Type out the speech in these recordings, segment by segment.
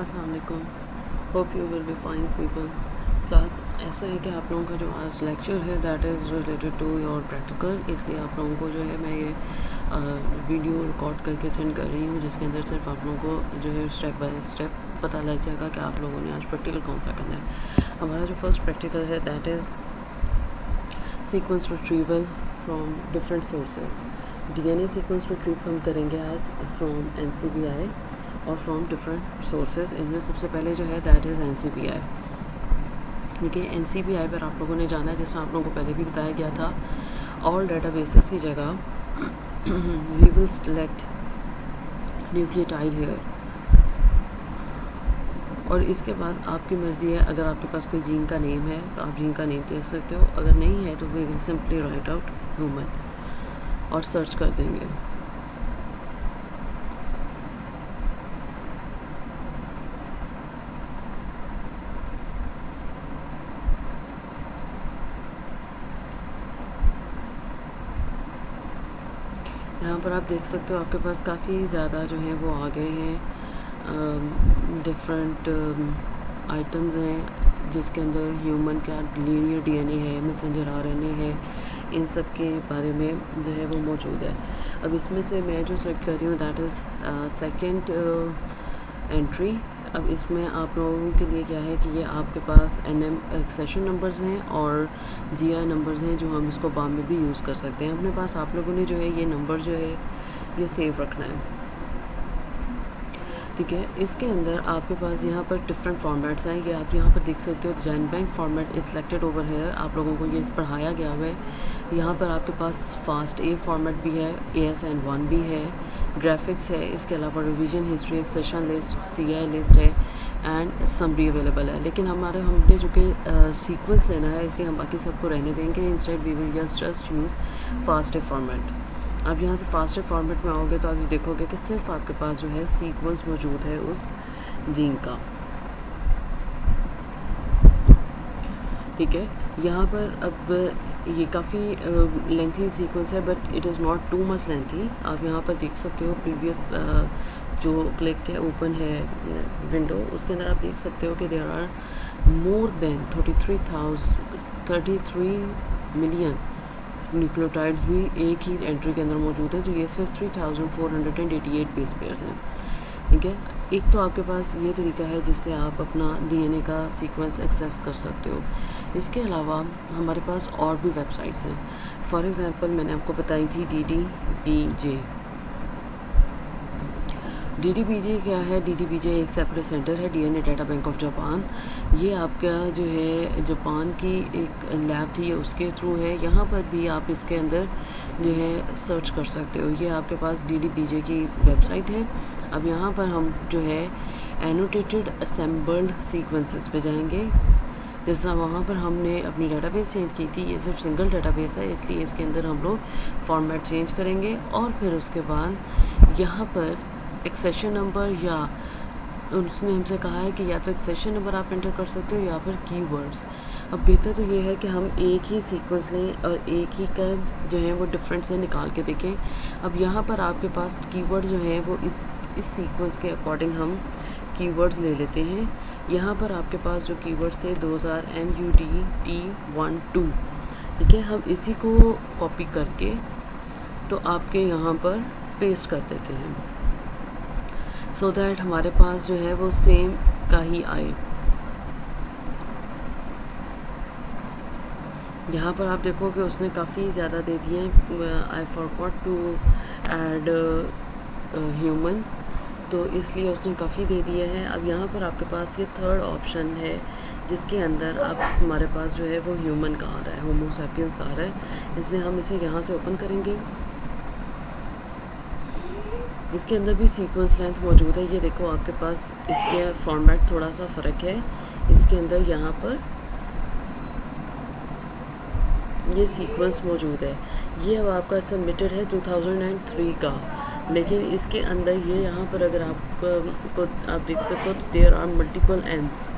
अस्सलाम वालेकुम। Hope you will be fine people. Class ऐसा है कि आप लोगों का जो आज लेक्चर है that is related to your practical, इसलिए आप लोगों को जो है मैं ये वीडियो रिकॉर्ड करके सेंड कर रही हूँ, जिसके अंदर सिर्फ आप लोगों को जो है स्टेप बाय स्टेप पता लग जाएगा कि आप लोगों ने आज प्रैक्टिकल कौन सा करना है। हमारा जो फर्स्ट प्रैक्टिकल है that is sequence retrieval from different sources. DNA sequence retrieve हम करेंगे आज फ्रॉम एनसीबीआई और फ्रॉम डिफरेंट सोर्सेज। इनमें सबसे पहले जो है दैट इज़ एनसीबीआई। देखिए एनसीबीआई पर आप लोगों ने जाना है, जैसा आप लोगों को पहले भी बताया गया था, ऑल डेटाबेसेस की जगह we will select nucleotide here, और इसके बाद आपकी मर्ज़ी है, अगर आपके पास कोई जीन का नेम है तो आप जीन का नेम देख सकते हो, अगर नहीं है तो we will simply write out human और सर्च कर देंगे। यहाँ पर आप देख सकते हो आपके पास काफ़ी ज़्यादा जो है वो आ गए हैं, डिफरेंट आइटम्स हैं, जिसके अंदर ह्यूमन का लीनियर डीएनए है, मैसेंजर आरएनए है, इन सब के बारे में जो है वो मौजूद है। अब इसमें से मैं जो सेलेक्ट कर रही हूँ दैट इज़ सेकेंड एंट्री। अब इसमें आप लोगों के लिए क्या है कि ये आपके पास एनएम सेशन नंबर्स हैं और जीआई नंबर्स हैं, जो हम इसको बाद में भी यूज़ कर सकते हैं। अपने पास आप लोगों ने जो है ये नंबर जो है ये सेव रखना है, ठीक है। इसके अंदर आपके पास यहाँ पर डिफरेंट फॉर्मेट्स हैं, ये आप यहाँ पर देख सकते हो। Jain bank format is selected over here, आप लोगों को ये पढ़ाया गया हुआ है। यहाँ पर आपके पास फास्ट ए फॉर्मेट भी है, ASN1 भी है, ग्राफिक्स है, इसके अलावा revision history, accession list, CI list है एंड समरी अवेलेबल है। लेकिन हमने जो कि सीक्वेंस लेना है, इसलिए हम बाकी सबको रहने देंगे। Instead we will just use FASTA format. अब यहाँ से फास्टर फॉर्मेट में आओगे तो आप देखोगे कि सिर्फ आपके पास जो है सीक्वेंस मौजूद है उस जीन का, ठीक है। यहाँ पर अब ये काफ़ी लेंथी सीक्वेंस है, but it is not too much lengthy. आप यहाँ पर देख सकते हो प्रीवियस जो क्लिक है ओपन है विंडो, उसके अंदर आप देख सकते हो कि there are more than 33 million nucleotides भी एक ही एंट्री के अंदर मौजूद है। तो ये सिर्फ 3488 बेस पेयर्स हैं, ठीक है। एक तो आपके पास ये तरीका है जिससे आप अपना डीएनए का सीक्वेंस एक्सेस कर सकते हो। इसके अलावा हमारे पास और भी वेबसाइट्स हैं। फॉर एग्ज़ाम्पल मैंने आपको बताई थी DDBJ क्या है? DDBJ एक सेपरेट सेंटर है, DNA data bank of Japan. ये आपका जो है जापान की एक लैब थी, उसके थ्रू है। यहाँ पर भी आप इसके अंदर जो है सर्च कर सकते हो। ये आपके पास DDBJ की वेबसाइट है। अब यहाँ पर हम जो है एनोटेटेड असेंबल्ड सीक्वेंसेस पे जाएंगे। जैसा वहाँ पर हमने अपनी डाटाबेस चेंज की थी, ये सिर्फ सिंगल डाटाबेस है, इसलिए इसके अंदर हम लोग फॉर्मेट चेंज करेंगे और फिर उसके बाद यहाँ पर एक्सेशन नंबर, या उसने हमसे कहा है कि या तो एक्सेशन नंबर आप एंटर कर सकते हो या फिर कीवर्ड्स। अब बेहतर तो ये है कि हम एक ही सीक्वेंस लें और एक ही का जो है वो डिफरेंट से निकाल के देखें। अब यहाँ पर आपके पास कीवर्ड जो है वो इस सीक्वेंस के अकॉर्डिंग हम कीवर्ड्स ले लेते हैं। यहाँ पर आपके पास जो कीवर्ड्स थे 2000 NUDT12, ठीक है। हम इसी को कॉपी करके तो आपके यहाँ पर पेस्ट कर देते हैं, सो दैट हमारे पास जो है वो सेम का ही आए। यहाँ पर आप देखोगे उसने काफ़ी ज़्यादा दे दिए हैं। I forgot to add human, तो इसलिए उसने काफ़ी दे दिया है। अब यहाँ पर आपके पास ये थर्ड ऑप्शन है, जिसके अंदर अब हमारे पास जो है वो ह्यूमन का आ रहा है, होमो सैपियंस का आ रहा है, इसलिए हम इसे यहाँ से ओपन करेंगे। इसके अंदर भी सीक्वेंस लेंथ मौजूद है। ये देखो आपके पास इसके फॉर्मेट थोड़ा सा फ़र्क है। इसके अंदर यहाँ पर ये सीक्वेंस मौजूद है। ये अब आपका सबमिटेड है 2003 का, लेकिन इसके अंदर ये यहाँ पर अगर आप देख सको तो there are multiple ends,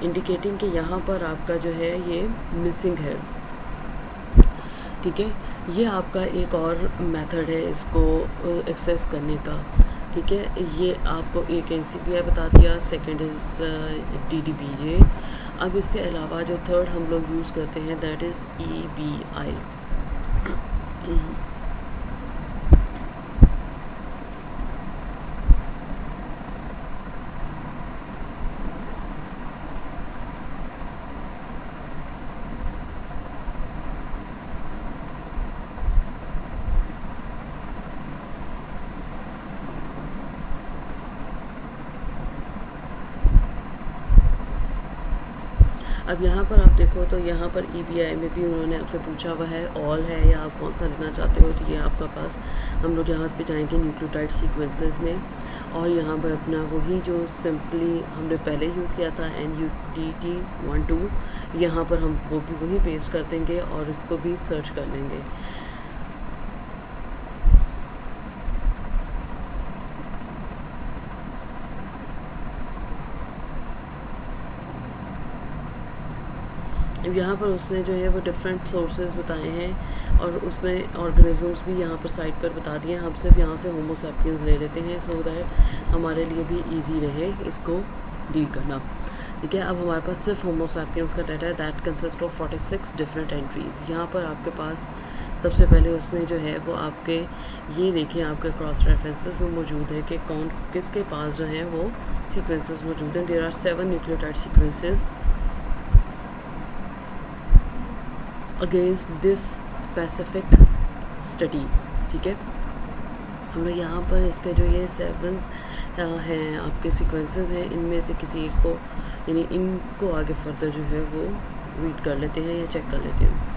indicating कि यहाँ पर आपका जो है ये मिसिंग है, ठीक है। ये आपका एक और मेथड है इसको एक्सेस करने का, ठीक है। ये आपको एक NCPI बता दिया, सेकंड इज़ DDBJ। अब इसके अलावा जो थर्ड हम लोग यूज़ करते हैं दैट इज़ EBI। अब यहाँ पर आप देखो तो यहाँ पर EBI में भी उन्होंने आपसे पूछा हुआ है ऑल है या आप कौन सा लेना चाहते हो, तो ये आपका पास हम लोग यहाँ पे जाएंगे न्यूक्लियोटाइड सीक्वेंसेस में, और यहाँ पर अपना वही जो सिंपली हमने पहले यूज़ किया था NUTT12, यहाँ पर हम वो भी वही पेस्ट कर देंगे और इसको भी सर्च कर लेंगे। यहाँ पर उसने जो है वो डिफरेंट सोर्सेज बताए हैं और उसने ऑर्गेनिजम्स भी यहाँ पर साइट पर बता दिए हैं। हम सिर्फ यहाँ से होमो सैपियंस ले लेते हैं सो दैट हमारे लिए भी इजी रहे इसको डील करना। ठीक है, अब हमारे पास सिर्फ होमो सैपियंस का डाटा है that consist of 46 different entries. यहाँ पर आपके पास सबसे पहले उसने जो है वो आपके ये देखिए आपके क्रॉस रेफरेंसेस में मौजूद है कि कौन किसके पास जो है वो सीक्वेंसेस मौजूद हैं। There are 7 nucleotide sequences against this specific study. ठीक है, हम लोग यहाँ पर इसके जो ये 7 हैं आपके सीक्वेंसेस हैं, इनमें से किसी एक को यानी इनको आगे फर्दर जो है वो रीड कर लेते हैं या चेक कर लेते हैं।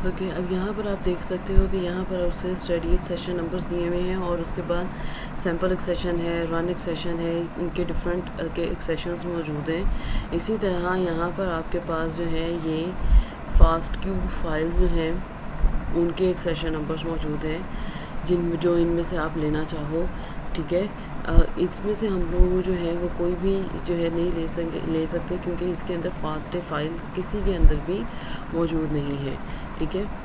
ओके, अब यहाँ पर आप देख सकते हो कि यहाँ पर उससे स्टडी सेशन नंबर्स दिए हुए हैं और उसके बाद सैम्पल एक सेशन है, रन एक सेशन है, इनके डिफरेंट के एक सेशंस मौजूद हैं। इसी तरह यहाँ पर आपके पास जो है ये फास्ट क्यूब फाइल्स जो हैं उनके एक सेशन नंबर्स मौजूद हैं जो इनमें से आप लेना चाहो। ठीक है, इसमें से हम लोग जो है वो कोई भी जो है नहीं ले सकते क्योंकि इसके अंदर फास्ट फाइल्स किसी के अंदर भी मौजूद नहीं है। ठीक है।